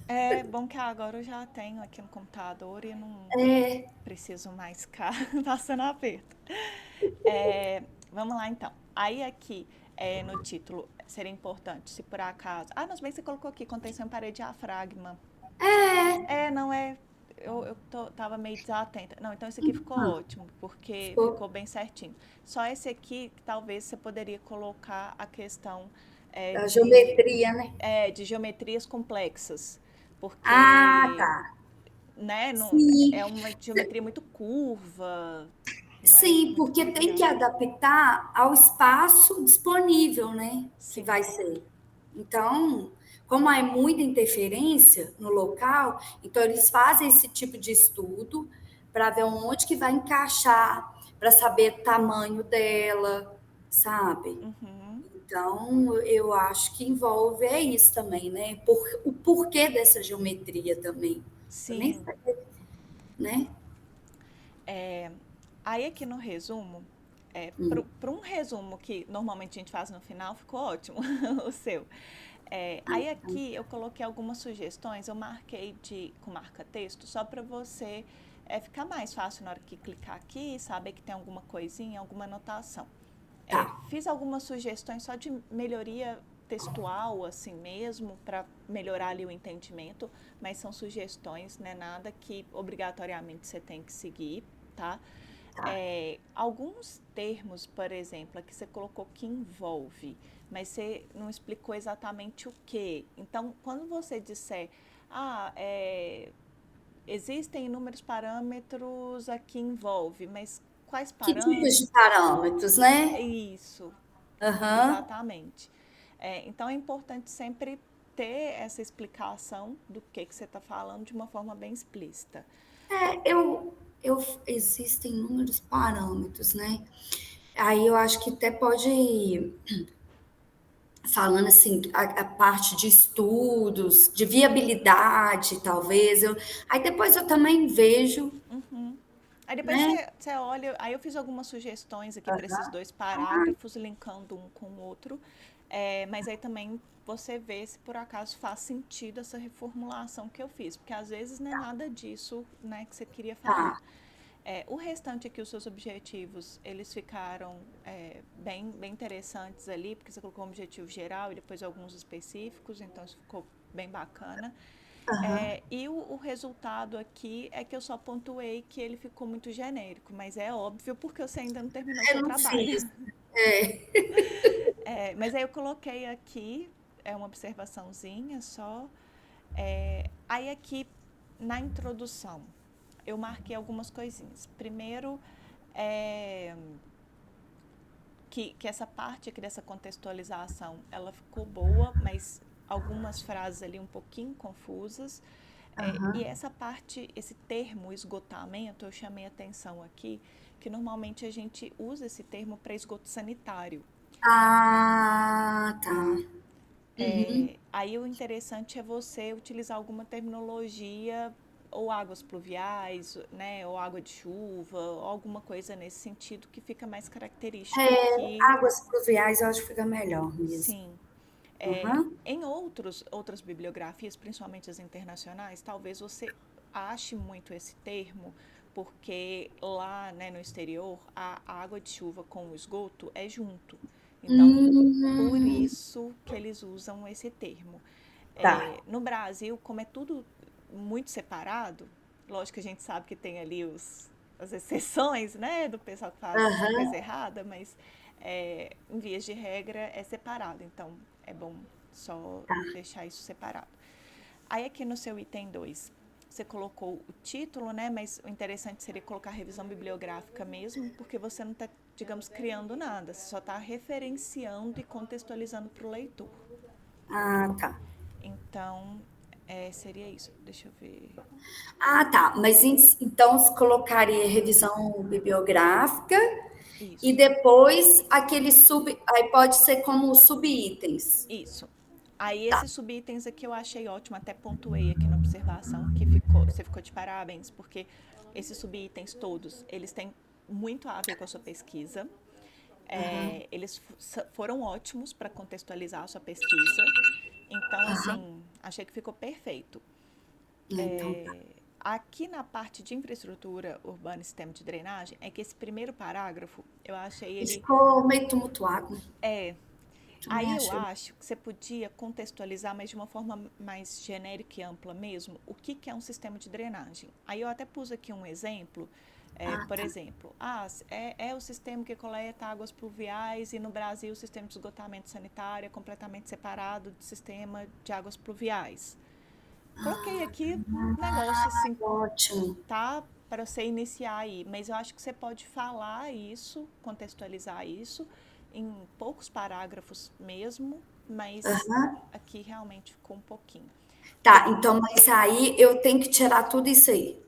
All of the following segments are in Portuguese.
É bom que agora eu já tenho aqui no computador e não É, preciso mais ficar passando aperto. É, vamos lá então. Aí aqui no título seria importante, se por acaso. Ah, mas bem, você colocou aqui, contenção em parede diafragma. é, Não é. Tava meio desatenta. Não, então esse aqui ficou ah, ótimo, porque ficou ficou bem certinho. Só esse aqui, que talvez você poderia colocar a questão é, a de, geometria, né? de geometrias complexas. Ah, Porque, tá. né, não, Sim, é uma geometria muito curva, não é sim, muito porque tem que confiável. adaptar ao espaço disponível, né? Que Sim. vai ser. Então, como há muita interferência no local, então eles fazem esse tipo de estudo para ver onde que vai encaixar, para saber o tamanho dela, sabe? Uhum. Então, eu acho que envolve é isso também, né? O porquê dessa geometria também. Eu nem Sim. sei, né? É, aí aqui no resumo, para um resumo que normalmente a gente faz no final, ficou ótimo o seu. Aí aqui eu coloquei algumas sugestões, eu marquei com marca-texto só para você ficar mais fácil na hora que clicar aqui e saber que tem alguma coisinha, alguma anotação. Tá. Fiz algumas sugestões só de melhoria textual, assim mesmo, para melhorar ali o entendimento, mas são sugestões, né? Nada que obrigatoriamente você tem que seguir, tá? Alguns termos, por exemplo, que você colocou que envolve, mas você não explicou exatamente o que. Então, quando você disser, ah, existem inúmeros parâmetros aqui envolve, mas quais Que tipos de parâmetros? parâmetros, né? Isso, Aham. exatamente. Então é importante sempre ter essa explicação do que você está falando de uma forma bem explícita. Existem inúmeros parâmetros, né? Aí eu acho que até pode ir falando assim, a parte de estudos, de viabilidade, talvez. Aí depois eu também vejo, Uhum. Aí depois né? você olha, aí eu fiz algumas sugestões aqui para esses dois parágrafos, linkando um com o outro, mas aí também você vê se por acaso faz sentido essa reformulação que eu fiz, porque às vezes não é nada disso, né, que você queria falar. Tá. O restante aqui, os seus objetivos, eles ficaram bem interessantes ali, porque você colocou um objetivo geral e depois alguns específicos, então isso ficou bem bacana. E o resultado aqui é que eu só pontuei que ele ficou muito genérico, mas é óbvio porque você ainda não terminou o seu Eu não trabalho. fiz. É. Mas aí eu coloquei aqui, uma observaçãozinha só. Aí aqui na introdução, eu marquei algumas coisinhas. Primeiro, é, que essa parte aqui dessa contextualização, ela ficou boa, mas algumas frases ali um pouquinho confusas. E essa parte, esse termo esgotamento, eu chamei atenção aqui, que normalmente a gente usa esse termo para esgoto sanitário. Ah, tá. Aí o interessante é você utilizar alguma terminologia ou águas pluviais, né, ou água de chuva, ou alguma coisa nesse sentido que fica mais característico aqui. Águas pluviais eu acho que fica melhor mesmo. Sim. Aham. Em outras bibliografias, principalmente as internacionais, talvez você ache muito esse termo, porque lá, né, no exterior, a água de chuva com o esgoto é junto. Então, por Hum, isso que eles usam esse termo. tá. No Brasil, como é tudo muito separado, lógico que a gente sabe que tem ali as exceções, né, do pessoal que faz Aham. coisa errada, mas em vias de regra é separado, então é bom só deixar isso separado. Aí aqui no seu item 2 você colocou o título, né, mas o interessante seria colocar revisão bibliográfica mesmo, porque você não está, digamos, criando nada, você só está referenciando e contextualizando para o leitor. Ah, tá. Então, seria isso. Deixa eu ver. Ah, tá. Mas então se colocaria revisão bibliográfica e Isso, depois aquele sub. Aí pode ser como subitens. isso. Aí Tá. esses subitens aqui eu achei ótimo, até pontuei aqui na observação que você ficou de parabéns, porque esses subitens todos, eles têm muito a ver com a sua pesquisa. Eles foram ótimos para contextualizar a sua pesquisa. Então, assim, achei que ficou perfeito. Então tá. Aqui na parte de infraestrutura urbana e sistema de drenagem, é que esse primeiro parágrafo, eu achei Ele ele. ficou meio tumultuado, né? É, Também aí eu achei. acho que você podia contextualizar, mas de uma forma mais genérica e ampla mesmo, o que, que é um sistema de drenagem. Aí eu até pus aqui um exemplo, Ah, por tá. exemplo, é o sistema que coleta águas pluviais e no Brasil o sistema de esgotamento sanitário é completamente separado do sistema de águas pluviais. Coloquei aqui um negócio assim, Ótimo. tá? Para você iniciar aí, mas eu acho que você pode falar isso, contextualizar isso em poucos parágrafos mesmo, mas Aham. aqui realmente ficou um pouquinho. De- Tá, então, mas aí eu tenho que tirar tudo isso aí.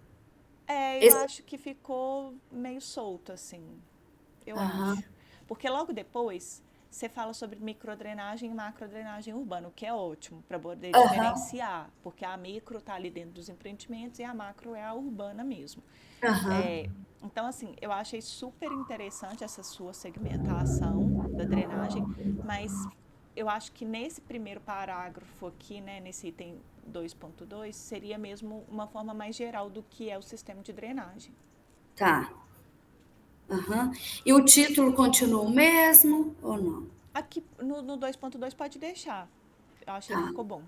eu Esse... acho que ficou meio solto assim, eu Aham, acho. Porque logo depois você fala sobre microdrenagem e macrodrenagem urbana, o que é ótimo para poder aham, diferenciar, porque a micro está ali dentro dos empreendimentos e a macro é a urbana mesmo. aham. É, então, assim, eu achei super interessante essa sua segmentação da drenagem, mas eu acho que nesse primeiro parágrafo aqui, né, nesse item 2.2, seria mesmo uma forma mais geral do que é o sistema de drenagem. Tá. Aham. E o título continua o mesmo ou não? Aqui no 2.2 pode deixar, eu achei Tá, que ficou bom,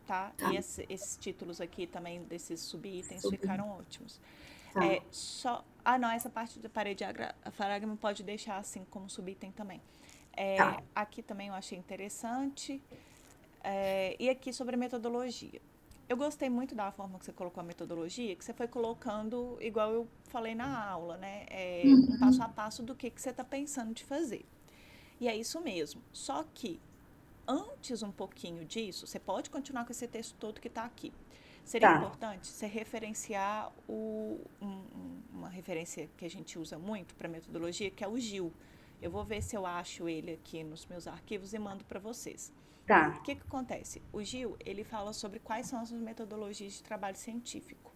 tá? tá. E esses títulos aqui também, desses subitens, Subi. ficaram ótimos. Tá, Não, essa parte da parede diafragma pode deixar assim como subitem também. tá. Aqui também eu achei interessante. E aqui sobre a metodologia. Eu gostei muito da forma que você colocou a metodologia, que você foi colocando, igual eu falei na aula, né? Um passo a passo do que você está pensando de fazer. E é isso mesmo. Só que antes um pouquinho disso, você pode continuar com esse texto todo que está aqui. Seria Tá. importante você referenciar uma referência que a gente usa muito para metodologia, que é o GIL. Eu vou ver se eu acho ele aqui nos meus arquivos e mando para vocês. Tá. O que, que acontece? O GIL, ele fala sobre quais são as metodologias de trabalho científico.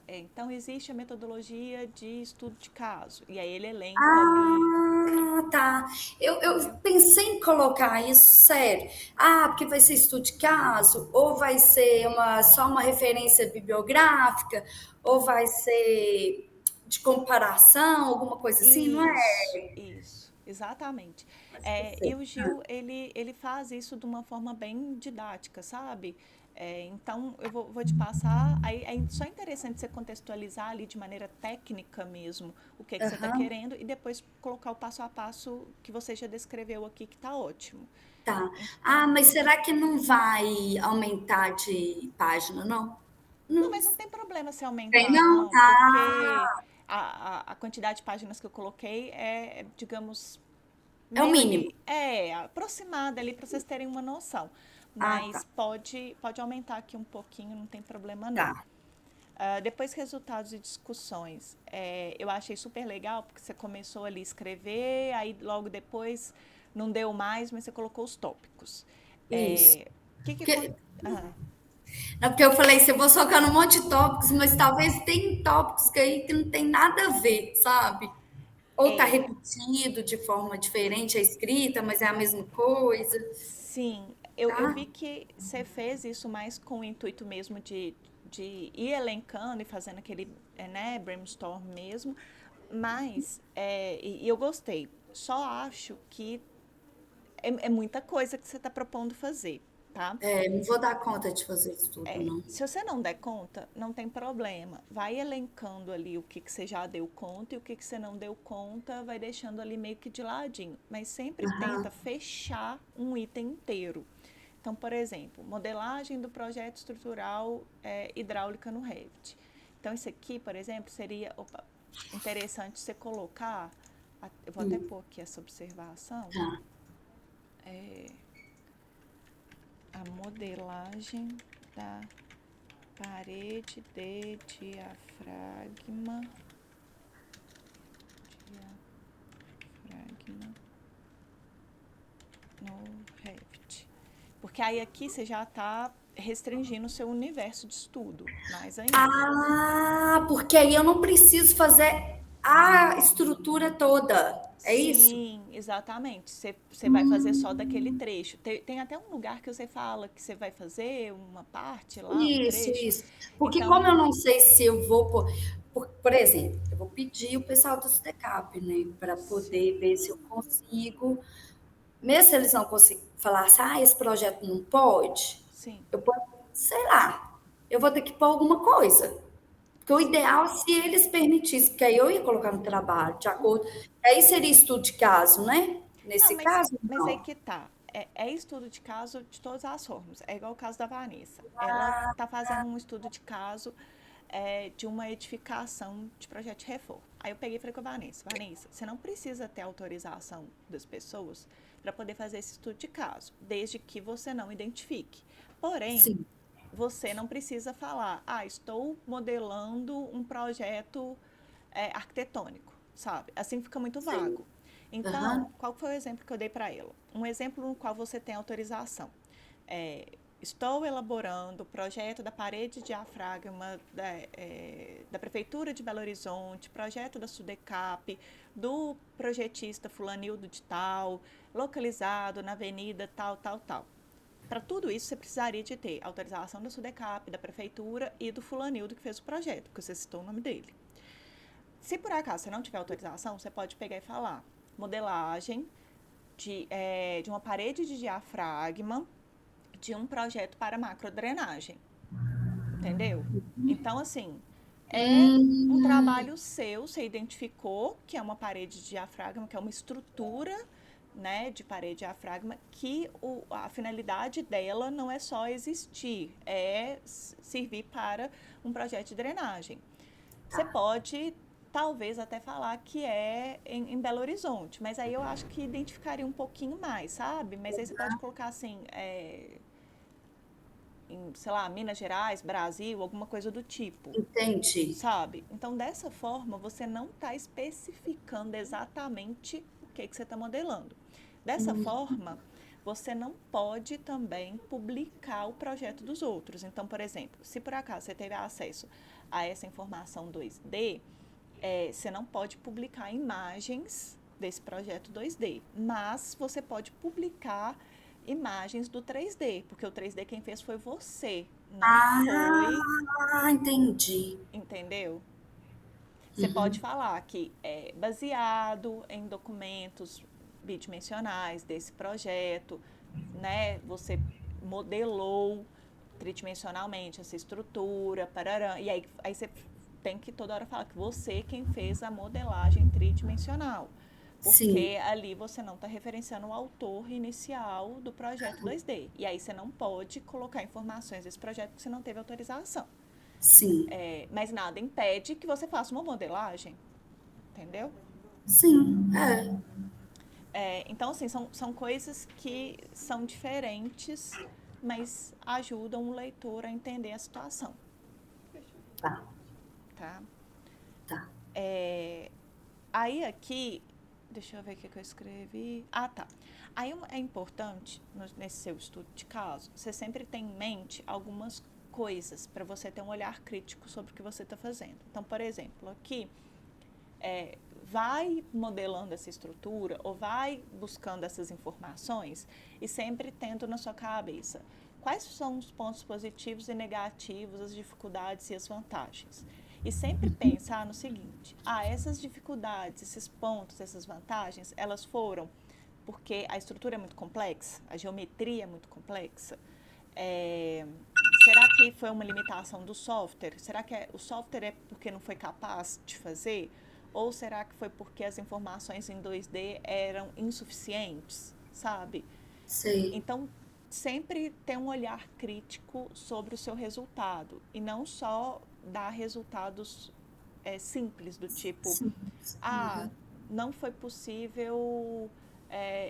Então existe a metodologia de estudo de caso. E aí ele elenca ali, Ah, tá. Eu entendeu? pensei em colocar isso, sério. Ah, porque vai ser estudo de caso, ou vai ser só uma referência bibliográfica, ou vai ser de comparação, alguma coisa assim, não é? Isso, exatamente. Mas E perfeito. o Gil, ele faz isso de uma forma bem didática, sabe? Então, eu vou te passar. Aí é só interessante você contextualizar ali de maneira técnica mesmo o que, que você está Aham, querendo e depois colocar o passo a passo que você já descreveu aqui, que está ótimo. tá. Ah, Então, mas será que não vai aumentar de página, não? não, Não mas não tem problema se tem, aumentar, não? não, Tá. porque a quantidade de páginas que eu coloquei digamos, É o meio mínimo. ali, aproximada ali para vocês terem uma noção. Ah, tá. Mas pode aumentar aqui um pouquinho, não tem problema não. Tá. Depois, resultados e discussões. Eu achei super legal, porque você começou ali a escrever, aí logo depois não deu mais, mas você colocou os tópicos. Isso. O que que Porque, acontece? Ah, é porque eu falei, se eu vou socando um monte de tópicos, mas talvez tem tópicos que aí que não tem nada a ver, sabe? Ou tá é, repetido de forma diferente a escrita, mas é a mesma coisa, sim, eu tá? vi que você fez isso mais com o intuito mesmo de ir elencando e fazendo aquele né, brainstorm mesmo, mas e eu gostei. Só acho que é muita coisa que você está propondo fazer, tá? É, não vou dar conta de fazer isso tudo, não. Se você não der conta, não tem problema. Vai elencando ali o que, que você já deu conta e o que, que você não deu conta, vai deixando ali meio que de ladinho. Mas sempre tenta fechar um item inteiro. Então, por exemplo, modelagem do projeto estrutural hidráulica no Revit. Então, isso aqui, por exemplo, seria interessante você colocar. Eu vou até pôr aqui essa observação. Tá. A modelagem da parede de diafragma no Revit. Porque aí aqui você já está restringindo o seu universo de estudo, mais ainda. Ah, porque aí eu não preciso fazer. a estrutura toda. É isso? Sim, exatamente. Você vai fazer só daquele trecho. Tem até um lugar que você fala que você vai fazer uma parte lá, um Isso, trecho. isso. Porque como Então, eu não sei se eu vou por exemplo, eu vou pedir o pessoal do SUDECAP, né, para poder sim, ver se eu consigo, mesmo se eles não conseguirem falar assim, esse projeto não pode, sim. eu posso, sei lá, eu vou ter que pôr alguma coisa. Porque o ideal é se eles permitissem, porque aí eu ia colocar no trabalho, de acordo. Aí seria estudo de caso, né? Não, Nesse caso, mas aí não. que tá. É estudo de caso de todas as formas. É igual o caso da Vanessa. Ela tá fazendo um estudo de caso de uma edificação de projeto de reforma. Aí eu peguei e falei com a Vanessa, Vanessa, você não precisa ter autorização das pessoas para poder fazer esse estudo de caso, desde que você não identifique. Porém, Sim, você não precisa falar, estou modelando um projeto arquitetônico, sabe? Assim fica muito sei. vago. Então, Aham. qual foi o exemplo que eu dei para ela? Um exemplo no qual você tem autorização. É, estou elaborando o projeto da parede diafragma da Prefeitura de Belo Horizonte, projeto da SUDECAP, do projetista Fulanildo de tal, localizado na avenida tal, tal, tal. Para tudo isso, você precisaria de ter autorização da SUDECAP, da Prefeitura e do Fulanildo que fez o projeto, porque você citou o nome dele. Se por acaso você não tiver autorização, você pode pegar e falar modelagem de uma parede de diafragma de um projeto para macrodrenagem, entendeu? Então, assim, é um Hum, trabalho seu, você identificou que é uma parede de diafragma, que é uma estrutura, né, de parede diafragma, que a finalidade dela não é só existir, é servir para um projeto de drenagem. Você tá. pode, talvez, até falar que é em Belo Horizonte, mas aí eu acho que identificaria um pouquinho mais, sabe? Mas aí você pode colocar assim, em, sei lá, Minas Gerais, Brasil, alguma coisa do tipo, Entendi. sabe? Então, dessa forma, você não está especificando exatamente o que você está modelando. Dessa forma, você não pode também publicar o projeto dos outros. Então, por exemplo, se por acaso você teve acesso a essa informação 2D, você não pode publicar imagens desse projeto 2D, mas você pode publicar imagens do 3D, porque o 3D quem fez foi você, não foi, Entendi. entendeu? Você pode falar que é baseado em documentos bidimensionais desse projeto, né? Você modelou tridimensionalmente essa estrutura, parará, e aí você tem que toda hora falar que você é quem fez a modelagem tridimensional, Sim, porque ali você não está referenciando o autor inicial do projeto 2D. E aí você não pode colocar informações desse projeto que você não teve autorização. sim, Mas nada impede que você faça uma modelagem, entendeu? sim, é. Então, assim, são coisas que são diferentes, mas ajudam o leitor a entender a situação, Tá, tá? tá. Aí aqui, deixa eu ver o que eu escrevi. Ah, tá. Aí é importante, nesse seu estudo de caso, você sempre tem em mente algumas coisas para você ter um olhar crítico sobre o que você está fazendo. Então, por exemplo, aqui vai modelando essa estrutura ou vai buscando essas informações e sempre tendo na sua cabeça quais são os pontos positivos e negativos, as dificuldades e as vantagens. E sempre pensar no seguinte: essas dificuldades, esses pontos, essas vantagens, elas foram porque a estrutura é muito complexa, a geometria é muito complexa. É, será que foi uma limitação do software? Será que o software é porque não foi capaz de fazer? Ou será que foi porque as informações em 2D eram insuficientes, sabe? Sei. Então, sempre ter um olhar crítico sobre o seu resultado e não só dar resultados simples, do tipo, Sim. ah, não foi possível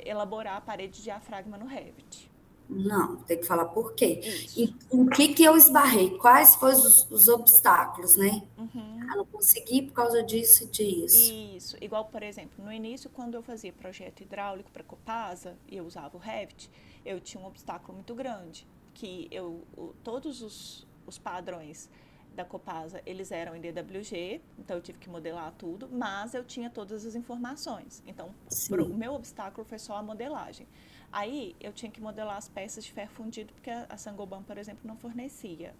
elaborar a parede de diafragma no Revit. Não, tem que falar por quê. Isso. E o que que eu esbarrei? Quais foram os obstáculos, né? Uhum. Ah, não consegui por causa disso e disso. Isso, igual, por exemplo, no início, quando eu fazia projeto hidráulico para Copasa e eu usava o Revit, eu tinha um obstáculo muito grande, que todos os padrões da Copasa, eles eram em DWG, então eu tive que modelar tudo, mas eu tinha todas as informações. Então, o Sim. meu obstáculo foi só a modelagem. Aí, eu tinha que modelar as peças de ferro fundido, porque a Saint-Gobain, por exemplo, não fornecia.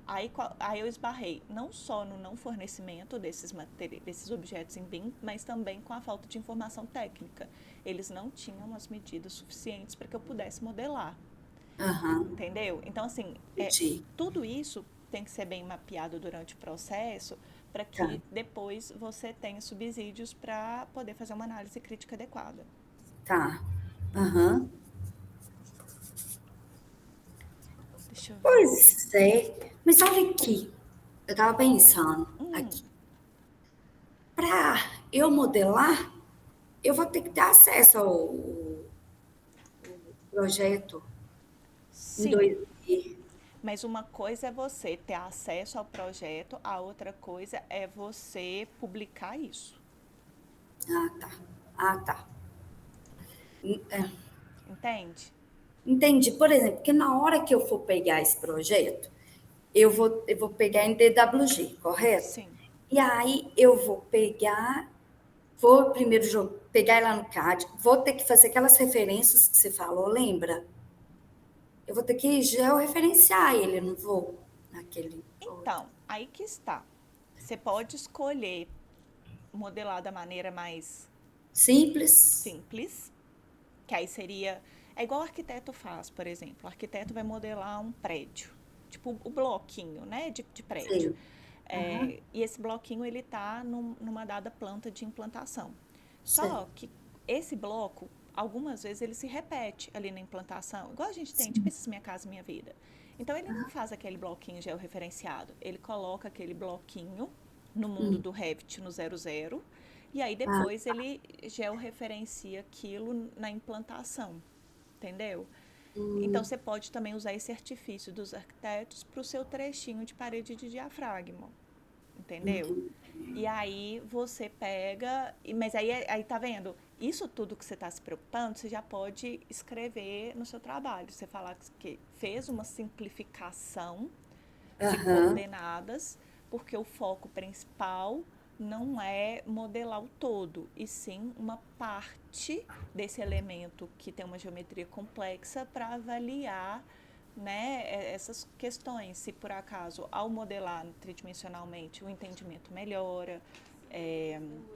Aí eu esbarrei não só no não fornecimento desses objetos em BIM, mas também com a falta de informação técnica. Eles não tinham as medidas suficientes para que eu pudesse modelar. Aham. Entendeu? Então, assim, Entendi. tudo isso tem que ser bem mapeado durante o processo para Tá. que depois você tenha subsídios para poder fazer uma análise crítica adequada. Tá. Aham. Deixa eu ver. Pois é. Mas olha aqui. Eu tava pensando aqui. Hum, Para eu modelar, eu vou ter que ter acesso ao projeto em sim, 2D. mas uma coisa é você ter acesso ao projeto, a outra coisa é você publicar isso. Ah, tá. Ah, tá. Entende? Entendi. Por exemplo, que na hora que eu for pegar esse projeto, eu vou pegar em DWG, correto? Sim. E aí eu vou pegar, vou primeiro pegar lá no CAD, vou ter que fazer aquelas referências que você falou, lembra? Eu vou ter que georreferenciar ele, não vou naquele outro. Então, aí que está. Você pode escolher modelar da maneira mais Simples. simples, que aí seria. É igual o arquiteto faz, por exemplo. O arquiteto vai modelar um prédio, tipo o bloquinho, né, de prédio. Sei. Aham. E esse bloquinho ele está numa dada planta de implantação. Sei. Só que esse bloco, algumas vezes ele se repete ali na implantação, igual a gente tem, tipo Sim. esses Minha Casa Minha Vida. Então ele não faz aquele bloquinho georreferenciado, ele coloca aquele bloquinho no mundo do Revit no 00 e aí Ah, depois ele georreferencia aquilo na implantação, entendeu? Então você pode também usar esse artifício dos arquitetos para o seu trechinho de parede de diafragma, entendeu? entendi. E aí você pega, mas aí tá vendo? Isso tudo que você está se preocupando, você já pode escrever no seu trabalho. Você falar que fez uma simplificação de Aham. coordenadas, porque o foco principal não é modelar o todo, e sim uma parte desse elemento que tem uma geometria complexa para avaliar, né, essas questões. Se por acaso, ao modelar tridimensionalmente, o entendimento melhora,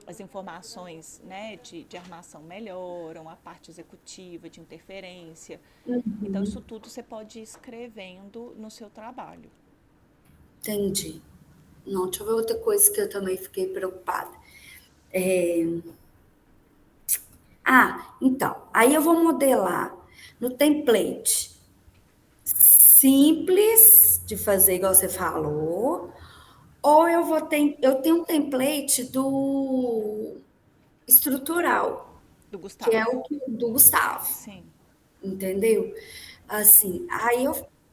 as informações, né, de armação melhoram, a parte executiva de interferência. Então, isso tudo você pode ir escrevendo no seu trabalho. Entendi. Não, deixa eu ver outra coisa que eu também fiquei preocupada. Então, aí eu vou modelar no template simples de fazer, igual você falou, ou eu tenho um template do estrutural, Do que é Gustavo. o do Gustavo, Sim. entendeu? Assim, aí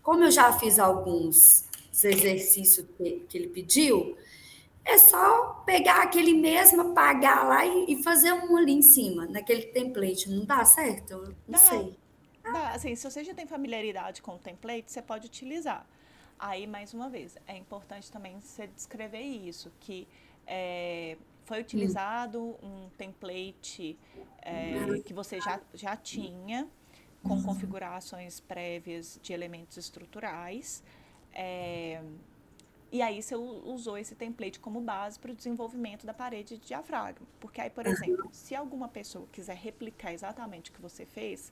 como eu já fiz alguns exercícios que ele pediu, é só pegar aquele mesmo, apagar lá e fazer um ali em cima, naquele template. Não dá certo? Eu não Dá, sei. dá. Assim, se você já tem familiaridade com o template, você pode utilizar. Aí, mais uma vez, é importante também você descrever isso, que foi utilizado um template que você já tinha, com configurações prévias de elementos estruturais, é, e aí você usou esse template como base para o desenvolvimento da parede de diafragma. Porque aí, por exemplo, se alguma pessoa quiser replicar exatamente o que você fez,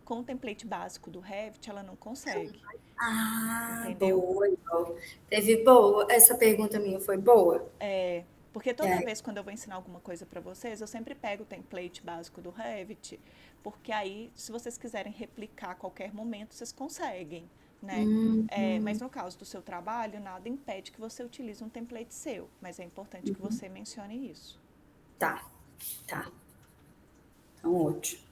com o template básico do Revit, ela não consegue, Ah, entendeu? boa. Então. Teve boa. Essa pergunta minha foi boa? Porque toda É. vez quando eu vou ensinar alguma coisa para vocês, eu sempre pego o template básico do Revit, porque aí, se vocês quiserem replicar a qualquer momento, vocês conseguem, né? Mas no caso do seu trabalho, nada impede que você utilize um template seu, mas é importante que você mencione isso. Tá, tá. Então, ótimo.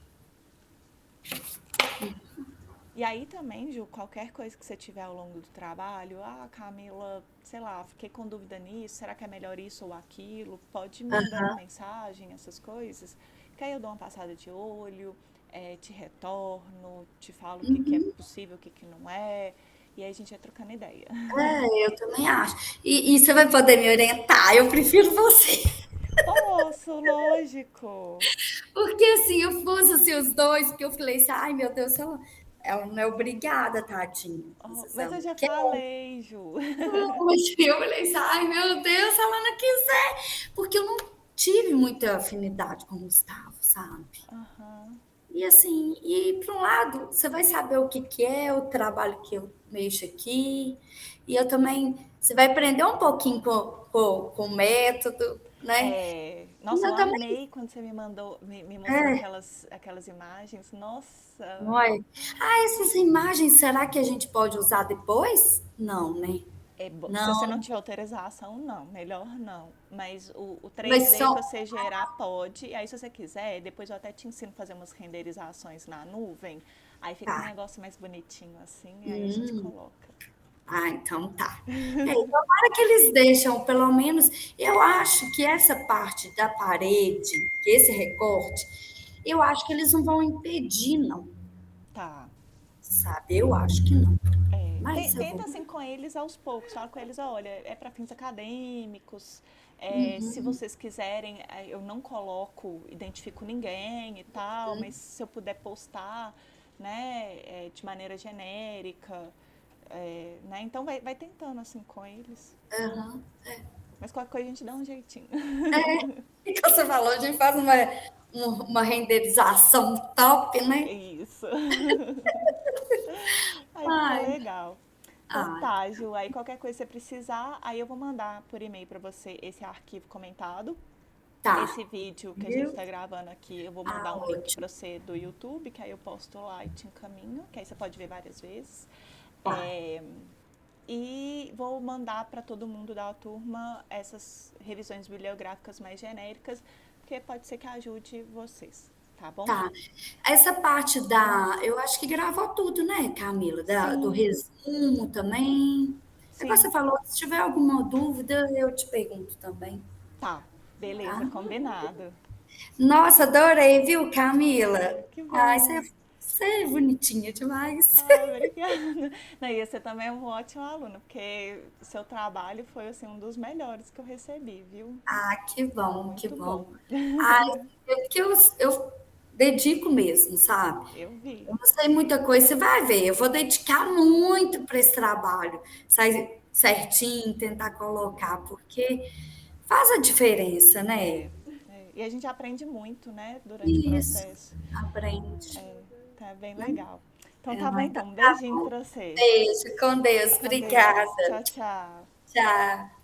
E aí também, Ju, qualquer coisa que você tiver ao longo do trabalho, Camila, sei lá, fiquei com dúvida nisso, será que é melhor isso ou aquilo? Pode ir me mandando mensagem, essas coisas, que aí eu dou uma passada de olho, te retorno, te falo o que é possível, o que não é. e aí a gente vai trocando ideia. Eu também acho. E você vai poder me orientar, eu prefiro você. Posso, lógico. Porque assim, eu fosse assim, os dois, porque eu falei assim, ai meu Deus, ela não é obrigada, tadinha. Oh, Se mas ela eu não já quer, falei, Ju. mas eu falei assim, ai meu Deus, se ela não quiser. Porque eu não tive muita afinidade com o Gustavo, sabe? Aham. E assim, e por um lado, você vai saber o que que é o trabalho que eu mexo aqui, e eu também, você vai aprender um pouquinho com o método, né? É, E nossa, eu eu também, amei quando você me mandou, me mostrou é, aquelas imagens. Nossa, não é? Ah, essas imagens, será que a gente pode usar depois? Não, né? se você Não, não tiver autorização, não, melhor não. Mas o mas 3D que são, você gerar pode. E aí, se você quiser, depois eu até te ensino a fazer umas renderizações na nuvem. Aí fica um tá. negócio mais bonitinho assim, e aí a gente coloca. Ah, então tá. Tomara que eles deixam, pelo menos, eu acho que essa parte da parede, que esse recorte, eu acho que eles não vão impedir, não, Tá. sabe? Eu acho que não. Mas eu Tenta vou. assim com eles aos poucos, fala com eles, olha, é para fins acadêmicos, se vocês quiserem, eu não coloco, identifico ninguém e tal, mas se eu puder postar, né, de maneira genérica, né, então vai tentando assim com eles, Aham. mas qualquer coisa a gente dá um jeitinho. Então você falou, a gente faz uma renderização top, né? Isso. Aí fica Ai, legal. Então ai, tá, Ju, aí qualquer coisa que você precisar, aí eu vou mandar por e-mail para você esse arquivo comentado. tá. Esse vídeo que a gente Viu? está gravando aqui, eu vou Ah, mandar um link ótimo. para você do YouTube, que aí eu posto lá e te encaminho, que aí você pode ver várias vezes. Tá, É, e vou mandar para todo mundo da turma essas revisões bibliográficas mais genéricas, porque pode ser que ajude vocês, tá bom? tá. Essa parte da. Eu acho que gravou tudo, né, Camila? Do Sim, resumo também. Agora sim. você falou, se tiver alguma dúvida, eu te pergunto também, Tá, beleza, tá? combinado. Nossa, adorei, viu, Camila? Ah, que Ai, bom. você é bonitinha demais. Ah, obrigada. Não, e você também é um ótimo aluno, porque o seu trabalho foi assim, um dos melhores que eu recebi, viu? Ah, que bom, que Muito bom. bom. Ai, porque eu dedico mesmo, sabe? Eu vi. Eu não sei muita coisa, você vai ver. Eu vou dedicar muito para esse trabalho, sair certinho, tentar colocar, porque faz a diferença, né? E a gente aprende muito, né, durante o Isso, processo. aprende. Tá bem Né? legal. Então tá bom, Ai, então. Um tá beijinho bom. pra você. Beijo, com Deus. Com Deus. Obrigada. Tchau, tchau. Tchau.